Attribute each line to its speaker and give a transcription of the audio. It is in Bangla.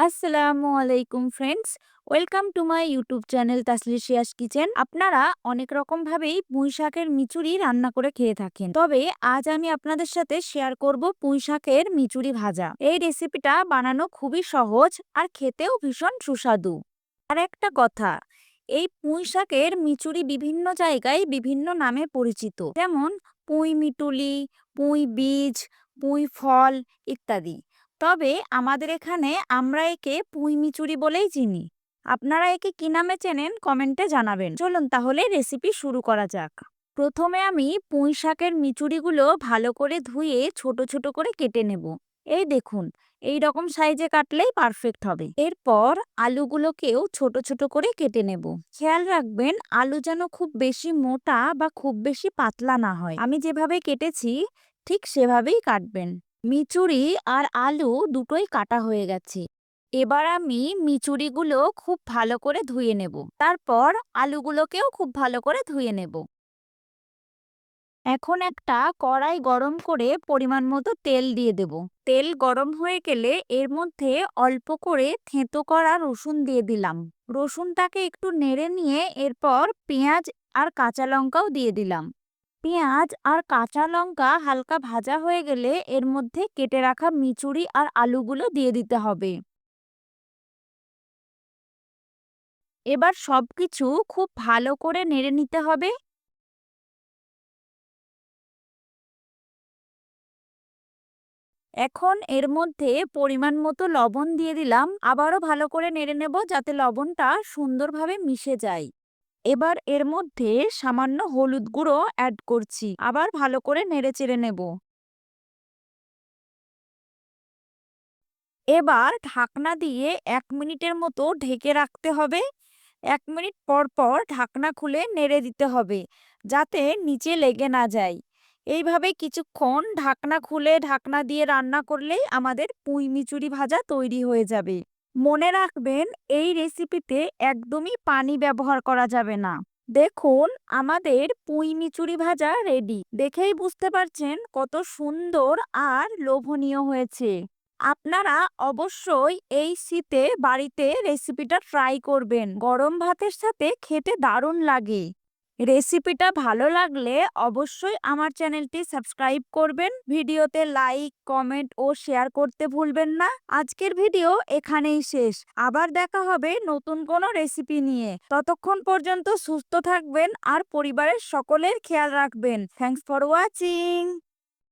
Speaker 1: আসসালামু আলাইকুম friends, welcome to my YouTube channel Taslicious kitchen. আপনারা অনেক রকম ভাবেই পুঁই শাকের মিচুরি রান্না করে খেয়ে থাকেন, তবে আজ আমি আপনাদের সাথে শেয়ার করব পুঁই শাকের মিচুরি ভাজা। এই রেসিপিটা বানানো খুবই সহজ আর খেতেও ভীষণ সুস্বাদু। আর একটা কথা, এই পুঁই শাকের মিচুরি বিভিন্ন জায়গায় বিভিন্ন নামে পরিচিত, যেমন পুঁই মিটুলি, পুঁই বীজ, পুঁই ফল ইত্যাদি। তবে আমাদের এখানে আমরা একে পুঁই মিচুরি বলেই চিনি। আপনারা একে কি নামে চেনেন কমেন্টে জানাবেন। চলুন তাহলে রেসিপি শুরু করা যাক। প্রথমে আমি পুঁই শাকের মিচুরিগুলো ভালো করে ধুয়ে ছোট ছোট করে কেটে নেব। এই দেখুন, এই রকম সাইজে কাটলেই পারফেক্ট হবে। এরপর আলুগুলোকেও ছোট ছোট করে কেটে নেব। খেয়াল রাখবেন আলু যেন খুব বেশি মোটা বা খুব বেশি পাতলা না হয়। আমি যেভাবে কেটেছি ঠিক সেভাবেই কাটবেন। মিচুরি আর আলু দুটোই কাটা হয়ে গেছে। এবার আমি মিচুরিগুলো খুব ভালো করে ধুয়ে নেব। তারপর আলুগুলোকেও খুব ভালো করে ধুয়ে নেব। এখন একটা কড়াই গরম করে পরিমাণ মতো তেল দিয়ে দেব। তেল গরম হয়ে গেলে এর মধ্যে অল্প করে থেঁতো করা রসুন দিয়ে দিলাম। রসুনটাকে একটু নেড়ে নিয়ে এরপর পেঁয়াজ আর কাঁচা লঙ্কাও দিয়ে দিলাম। পেঁয়াজ আর কাঁচা লঙ্কা হালকা ভাজা হয়ে গেলে এর মধ্যে কেটে রাখা মিচুরি আর আলুগুলো দিয়ে দিতে হবে। এবার সবকিছু খুব ভালো করে নেড়ে নিতে হবে। এখন এর মধ্যে পরিমাণ মতো লবণ দিয়ে দিলাম। আবারও ভালো করে নেড়ে নেব যাতে লবণটা সুন্দরভাবে মিশে যায়। এবার এর মধ্যে সামান্য হলুদ গুঁড়ো অ্যাড করছি। আবার ভালো করে নেড়ে চেড়ে নেব। এবার ঢাকনা দিয়ে 1 মিনিটের মতো ঢেকে রাখতে হবে। 1 মিনিট পর পর ঢাকনা খুলে নেড়ে দিতে হবে যাতে নিচে লেগে না যায়। এইভাবে কিছুক্ষণ ঢাকনা খুলে ঢাকনা দিয়ে রান্না করলেই আমাদের পুঁই মিচুরি ভাজা তৈরি হয়ে যাবে। মনে রাখবেন এই রেসিপিতে একদমই পানি ব্যবহার করা যাবে না। দেখুন, আমাদের পুঁই মিচুরি ভাজা রেডি। দেখেই বুঝতে পারছেন কত সুন্দর আর লোভনীয় হয়েছে। আপনারা অবশ্যই এই শীতে বাড়িতে রেসিপিটা ট্রাই করবেন। গরম ভাতের সাথে খেতে দারুণ লাগে। রেসিপিটা ভালো লাগলে অবশ্যই আমার চ্যানেলটি সাবস্ক্রাইব করবেন। ভিডিওতে লাইক, কমেন্ট ও শেয়ার করতে ভুলবেন না। আজকের ভিডিও এখানেই শেষ। আবার দেখা হবে নতুন কোনো রেসিপি নিয়ে। ততক্ষণ পর্যন্ত সুস্থ থাকবেন আর পরিবারের সকলের খেয়াল রাখবেন। Thanks for watching.